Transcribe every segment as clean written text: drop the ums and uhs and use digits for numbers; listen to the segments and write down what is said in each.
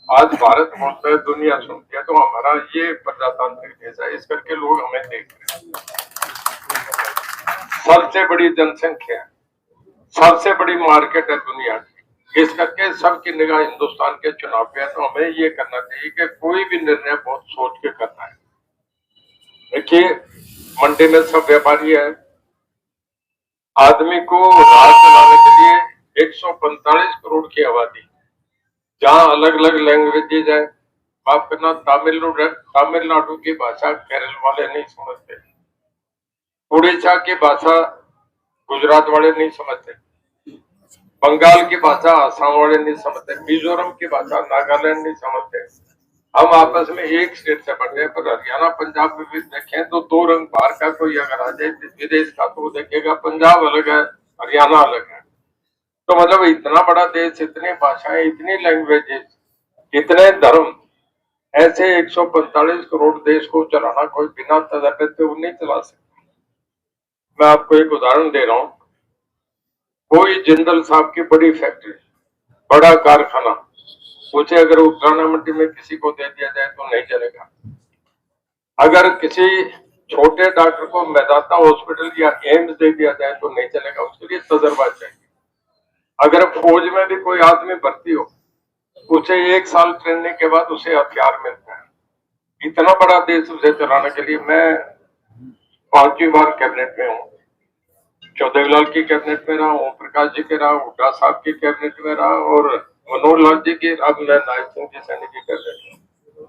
आज भारत बोलता है, दुनिया सुनती है, तो हमारा ये प्रजातांत्रिक देश है, इस करके लोग हमें देख रहे हैं। सबसे बड़ी जनसंख्या, सबसे बड़ी मार्केट है दुनिया की, इस करके सबकी निगाह हिंदुस्तान के चुनाव पे है। तो हमें ये करना चाहिए कि कोई भी निर्णय बहुत सोच के करना है। देखिए, मंडी में सब व्यापारी है, आदमी को राज चलाने के लिए 145 करोड़ की आबादी, जहां अलग अलग लैंग्वेजेज है। माफ करना, तमिलनाडु की भाषा केरल वाले नहीं समझते, उड़ीसा की भाषा गुजरात वाले नहीं समझते, बंगाल की भाषा आसाम वाले नहीं समझते, मिजोरम की भाषा नागालैंड नहीं समझते। हम आपस में एक स्टेट से बटे हैं, पर हरियाणा पंजाब में भी देखें तो दो रंग बाहर का कोई अगर आ जाए विदेश का, तो वो देखेगा पंजाब अलग है, हरियाणा अलग है। तो मतलब इतना बड़ा देश, इतनी भाषाएं, इतनी लैंग्वेजेस, इतने धर्म, ऐसे 145 करोड़ देश को चलाना कोई बिना तजर्बे से नहीं चला सकता। मैं आपको एक उदाहरण दे रहा हूं। कोई जिंदल साहब की बड़ी फैक्ट्री, बड़ा कारखाना, उसे अगर उत्तराना मंडी में किसी को दे दिया जाए तो नहीं चलेगा। अगर किसी छोटे डॉक्टर को मेदांता हॉस्पिटल या एम्स दे दिया जाए तो नहीं चलेगा, उसके लिए तजर्बा चाहिए। अगर फौज में भी कोई आदमी भर्ती हो, उसे 1 साल ट्रेनिंग के बाद उसे हथियार मिलता है। इतना बड़ा देश उसे चलाने के लिए मैं 5वीं बार कैबिनेट में हूँ। चौधरीलाल की कैबिनेट में रहा, ओम प्रकाश जी के रहा, हुड्डा साहब की कैबिनेट में रहा, और मनोहर लाल जी की, अब मैं नायब सिंह की सैनिक की कैबिनेट में।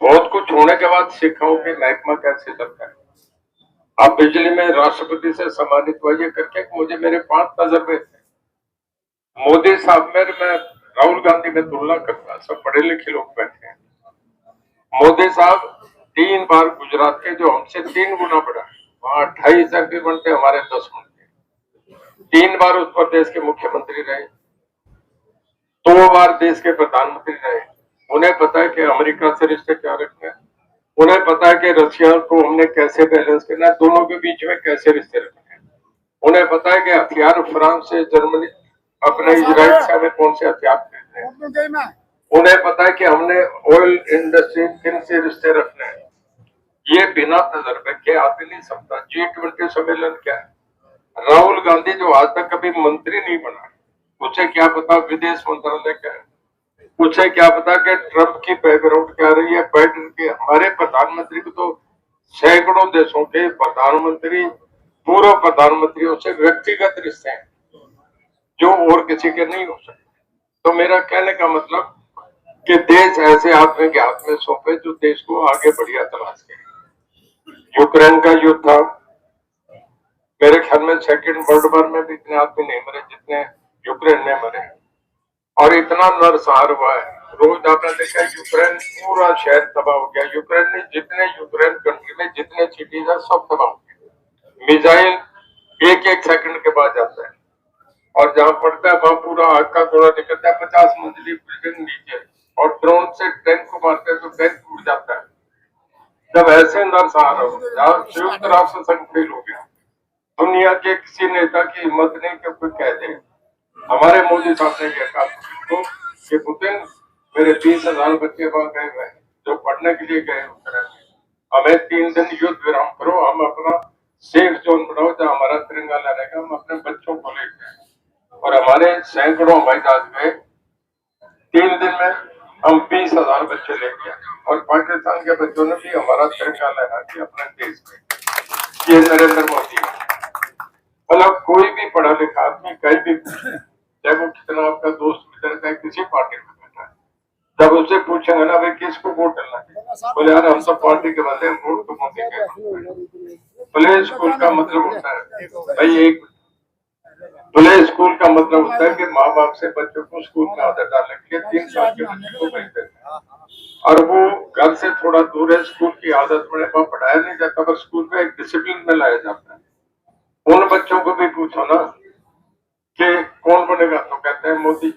बहुत कुछ होने के बाद सीखा हूं कि महकमा कैसे चलता है। अब बिजली में राष्ट्रपति से सम्मानित हुआ, ये करके मुझे मेरे 5 तजर्बे थे। मोदी साहब में मैं राहुल गांधी में तुलना करता, सब पढ़े लिखे लोग बैठे हैं। मोदी साहब 3 बार गुजरात के, जो हमसे 3 गुना बड़ा, वहां 28 एमपी बनते, हमारे 10 बनते। 3 बार उत्तर प्रदेश के मुख्यमंत्री रहे, 2 बार देश के प्रधानमंत्री रहे। उन्हें पता है कि अमेरिका से रिश्ते क्या रखने हैं, उन्हें पता है कि रशिया को हमने कैसे बैलेंस करना है, दोनों के बीच में कैसे रिश्ते रखने हैं। उन्हें पता है कि हथियार फ्रांस से, जर्मनी, अपने इजराइल से हमें कौन से हथियार खरीदने हैं। उन्हें पता है कि हमने ऑयल इंडस्ट्री किन से रिश्ते रखने हैं। ये बिना तजर्बे के आप ही नहीं समझता। G20 सम्मेलन क्या है? राहुल गांधी जो आज तक कभी मंत्री नहीं बना, उसे क्या पता विदेश मंत्रालय क्या है, उसे क्या पता कि ट्रंप की बैकग्राउंड क्या रही है, बाइडेन के। हमारे प्रधानमंत्री को तो सैकड़ों देशों के प्रधानमंत्री, पूर्व प्रधानमंत्रियों से व्यक्तिगत रिश्ते हैं, जो और किसी के नहीं हो सकते। तो मेरा कहने का मतलब कि देश ऐसे आदमी के हाथ में सौंपे जो देश को आगे बढ़िया चला सके। यूक्रेन का युद्ध था, मेरे ख्याल में सेकेंड वर्ल्ड वॉर में भी इतने आदमी नहीं मरे जितने यूक्रेन में मरे, और इतना नरसंहार हुआ है। रोज आपने देखा यूक्रेन पूरा शहर तबाह हो गया। यूक्रेन में जितने, यूक्रेन कंट्री में जितने सिटीज है सब तबाह हो गए। मिसाइल एक एक सेकंड के बाद जाता है, और जहां पड़ता है वहां पूरा आग का गोला निकलता है, 50 मंजिली बिल्डिंग नीचे, और ड्रोन से टैंक को मारते हैं तो टैंक टूट जाता है। जब ऐसे नरसंहार हो, जहां संयुक्त राष्ट्र संघ फेल हो गया, दुनिया के किसी नेता की हिम्मत नहीं कि कोई कह दे। हमारे मोदी साहब ने यह कहा कि पुतिन, मेरे 20,000 बच्चे वहां गए हुए हैं जो पढ़ने के लिए गए उत्तराखंड में, हमें 3 दिन युद्ध विराम करो, हम अपना सेफ जोन बनाओ जहां हमारा तिरंगा लहरेगा, हम अपने बच्चों को लेकर। और हमारे सैकड़ों हवाई जहाज गए, 3 दिन में हम 20,000 बच्चे लेके आए, और पाकिस्तान के बच्चों ने भी हमारा तिरंगा लहरा दिया अपने देश में। ये नरेंद्र मोदी है। मतलब कोई भी पढ़ा लिखा आदमी कहीं भी, चाहे वो कितना आपका दोस्त मित्र, चाहे किसी पार्टी में बैठा है, जब उससे पूछेंगे ना भाई किसको वोट डालना है, बोले यार हम सब पार्टी के बंदे हैं, वोट तो मोदी के। प्ले स्कूल का मतलब होता है भाई, एक प्ले स्कूल का मतलब होता है कि माँ बाप से बच्चों को स्कूल में आदत डालने के लिए 3 साल के बच्चे को भेजते हैं, और वो घर से थोड़ा दूर है, स्कूल की आदत पड़े, वहां पढ़ाया नहीं जाता, पर स्कूल में एक डिसिप्लिन में लाया जाता है। उन बच्चों को भी पूछो ना कि कौन बनेगा, तो कहते हैं मोदी।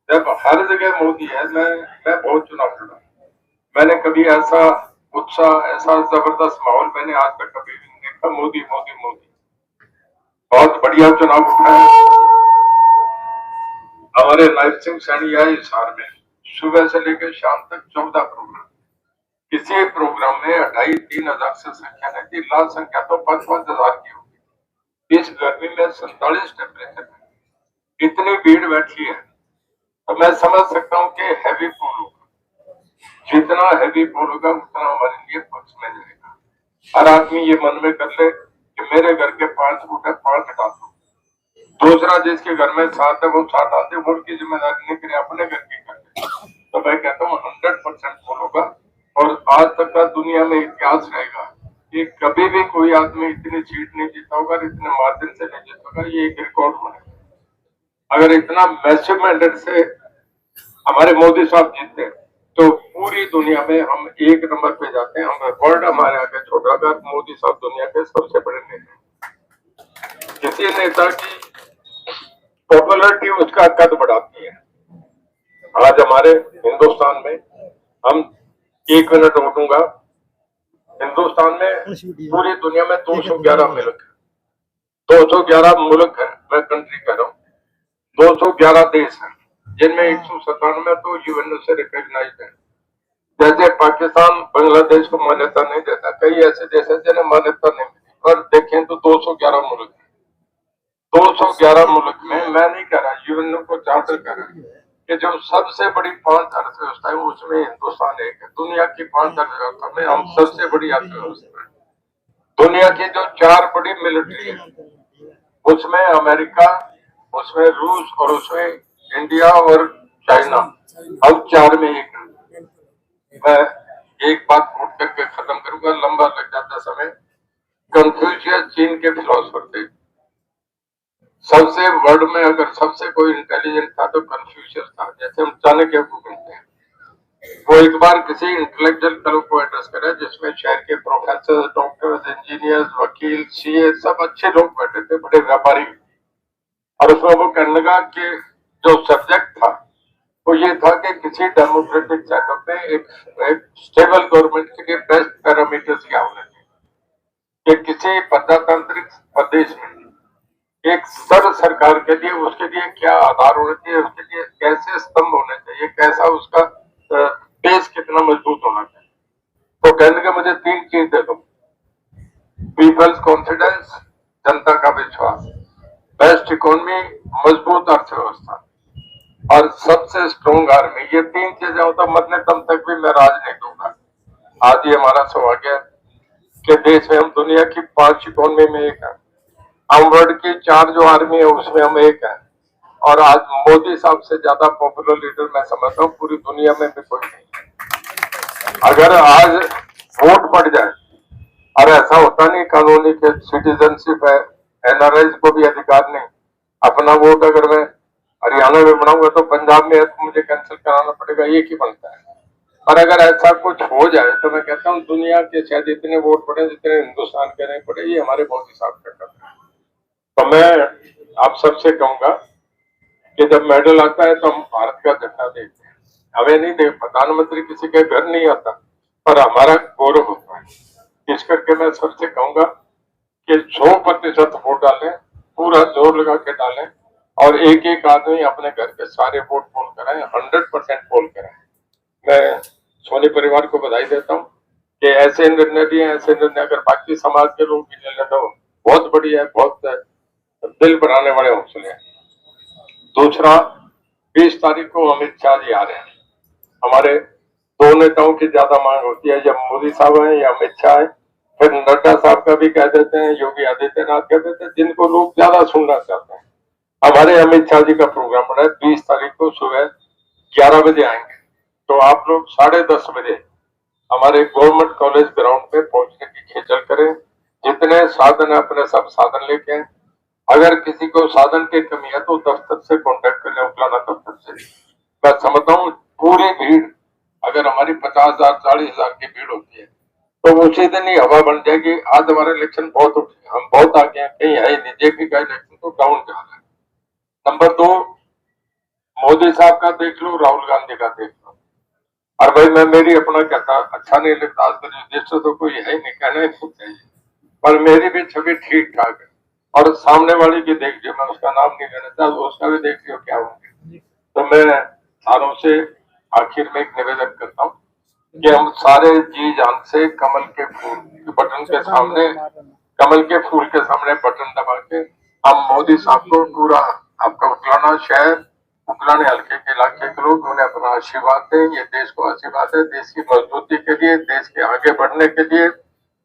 जब हर जगह मोदी है, मैं बहुत चुनाव लड़ा, मैंने कभी ऐसा उत्साह, ऐसा जबरदस्त माहौल मैंने आज तक कभी भी नहीं देखा। मोदी मोदी मोदी, बहुत बढ़िया चुनाव उठा है। हमारे नायब सिंह सैनी आए हिसार में, सुबह से लेकर शाम तक 14 प्रोग्राम। किसी प्रोग्राम में 2500-3000 से संख्या नहीं थी, लाल संख्या तो 5-5 हजार की होगी। इस गर्मी में 47 टेम्परेचर में इतनी भीड़ बैठी है, तो मैं समझ सकता हूँ कि हैवी पूल होगा। जितना हैवी पूल होगा उतना हमारे लिए पक्ष में जाएगा। हर आदमी ये मन में कर ले कि मेरे घर के 5 फुट है, 5 हटा दो। दूसरा जिसके घर में 7 है वो 7 डाल दे, वोट की जिम्मेदारी नहीं करे, अपने घर की कर ले। तो मैं कहता हूँ 100% पूल होगा। और आज तक का दुनिया में इतिहास रहेगा कि कभी भी कोई आदमी इतनी सीट नहीं जीता होगा, इतने मार्जिन से नहीं जीता होगा। ये एक रिकॉर्ड बनेगा। अगर इतना मैसिव मैंडेट से हमारे मोदी साहब जीतते तो पूरी दुनिया में हम 1 नंबर पे जाते हैं। हम वर्ल्ड हमारे आगे छोटा अगर मोदी साहब दुनिया के सबसे बड़े नेता। किसी नेता की पॉपुलरिटी उसका कद बढ़ाती है। आज हमारे हिंदुस्तान में, हम 1 मिनट रोकूंगा, हिंदुस्तान में पूरी दुनिया में 211 मुल्क है। 211 मुल्क है, मैं कंट्री कह रहा हूँ। 211 देश है, जिनमें 197 तो यूएन से रिकॉग्नाइज है। जैसे पाकिस्तान बांग्लादेश को मान्यता नहीं देता, कई ऐसे देश हैं जिन्हें मान्यता नहीं मिली, पर देखें तो 211 मुल्क है। 211 मुल्क में मैं नहीं कह रहा, यूएन को चार्टर कह रहा है कि जो सबसे बड़ी 5 अर्थव्यवस्था है उसमें हिंदुस्तान एक है। दुनिया की 5 अर्थव्यवस्था में हम सबसे बड़ी अर्थव्यवस्था है। दुनिया की जो 4 बड़ी मिलिट्री है उसमें अमेरिका, उसमें रूस और उसमें इंडिया और चाइना, हम 4 में एक है। मैं एक बात नोट करके खत्म करूंगा, लंबा लग जाता समय। कन्फ्यूशियस चीन के फिलोसफर थे। सबसे वर्ल्ड में अगर सबसे कोई इंटेलिजेंट था तो कन्फ्यूशियस था, जैसे हम चाणक्य को कहते हैं। वो एक बार किसी इंटेलेक्चुअल क्लब को एड्रेस करा जिसमें शहर के प्रोफेसर, डॉक्टर्स, इंजीनियर्स, वकील, सीए सब अच्छे लोग बैठे थे, बड़े व्यापारी। और उसमें वो कहने लगा कि जो सब्जेक्ट था वो ये था कि किसी डेमोक्रेटिक सेटअप में एक स्टेबल गवर्नमेंट के लिए बेस्ट पैरामीटर्स क्या होने चाहिए, कि किसी प्रजातांत्रिक प्रदेश में एक सर सरकार के लिए उसके लिए क्या आधार होने चाहिए, उसके लिए कैसे स्तंभ होने चाहिए, कैसा उसका बेस कितना मजबूत होना चाहिए। तो कहने का मुझे 3 चीज दे दो, पीपल्स कॉन्फिडेंस, जनता का विश्वास, बेस्ट इकोनॉमी, मजबूत अर्थव्यवस्था और सबसे स्ट्रॉन्ग आर्मी। ये 3 चीजें हो तो मरने दम तक भी मैं राज नहीं दूंगा। आज ये हमारा सौभाग्य है कि देश में हम दुनिया की 5 इकोनॉमी में एक है, हम वर्ल्ड की 4 जो आर्मी है उसमें हम एक है। और आज मोदी साहब से ज्यादा पॉपुलर लीडर मैं समझता हूँ पूरी दुनिया में भी कोई नहीं। अगर आज वोट पड़ जाए, और ऐसा होता नहीं कानूनी के सिटीजनशिप है, एनआरआई को भी अधिकार नहीं, अपना वोट अगर मैं हरियाणा में बनाऊंगा तो पंजाब में तो मुझे कैंसिल कराना पड़ेगा, एक ही बनता है। और अगर ऐसा कुछ हो जाए तो मैं कहता हूँ दुनिया के शायद इतने वोट पड़े जितने हिंदुस्तान के नहीं पड़े। ये हमारे मोदी साहब का काम है। तो मैं आप सबसे कहूंगा कि जब मेडल आता है तो हम भारत का झंडा देखते हैं, हमें नहीं देख, प्रधानमंत्री किसी के घर नहीं आता, पर हमारा गौरव होता है। इस करके मैं सबसे कहूंगा कि 100% वोट डालें, पूरा जोर लगा के डालें और एक एक आदमी अपने घर के सारे वोट पोल कराएं, 100% पोल कराएं। मैं सोनी परिवार को बधाई देता हूँ कि ऐसे निर्णय लिए, ऐसे निर्णय अगर बाकी समाज के लोग भी ले लें तो बहुत बढ़िया है, बहुत दिल बनाने वाले हौसले हैं। दूसरा, 20 तारीख को अमित शाह जी आ रहे हैं। हमारे 2 नेताओं की ज्यादा मांग होती है, जब मोदी साहब है या अमित शाह है, फिर नड्डा साहब का भी कह देते हैं, योगी आदित्यनाथ कह देते हैं, जिनको लोग ज्यादा सुनना चाहते हैं। हमारे अमित शाह जी का प्रोग्राम बना है 20 तारीख को सुबह 11 बजे आएंगे। तो आप लोग 10:30 बजे हमारे गवर्नमेंट कॉलेज ग्राउंड पे पहुंचने की खेचल करें। जितने साधन है अपने सब साधन लेके आए। अगर किसी को साधन की कमी है तो दफ्तर से कांटेक्ट कर ले, उपलाना दफ्तर से। मैं समझता हूँ पूरी भीड़, अगर हमारी 50,000 40,000 की भीड़ होती है तो उसी दिन ही हवा बन जाएगी। आज हमारे इलेक्शन बहुत उठे, हम बहुत आगे हैं, कहीं है ही नहीं। जेपी का इलेक्शन तो डाउन जा रहा है। नंबर 2, मोदी साहब का देख लो, राहुल गांधी का देख लो। और भाई मैं मेरी अपना कहता, अच्छा नहीं लगता, आज रजिस्टर तो कोई है ही नहीं, कहना ही खुद चाहिए, पर मेरी भी छवि ठीक ठाक है। और सामने वाली की देख लियो, मैं उसका नाम नहीं लेना चाहता, उसका भी देख लियो क्या होंगे। तो मैं सारों से आखिर में एक निवेदन करता हूँ कि हम सारे जी जान से कमल के फूल के बटन के सामने, कमल के फूल के सामने बटन दबा के हम मोदी साहब को पूरा आपका उकलाना शहर, उकलाने हल्के के इलाके के लोग उन्हें अपना आशीर्वाद दें। ये देश को आशीर्वाद है, देश की मजबूती के लिए, देश के आगे बढ़ने के लिए,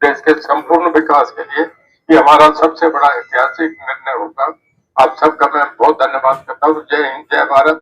देश के संपूर्ण विकास के लिए। ये हमारा सबसे बड़ा ऐतिहासिक निर्णय होगा। आप सबका मैं बहुत धन्यवाद करता हूँ। जय हिंद, जय भारत।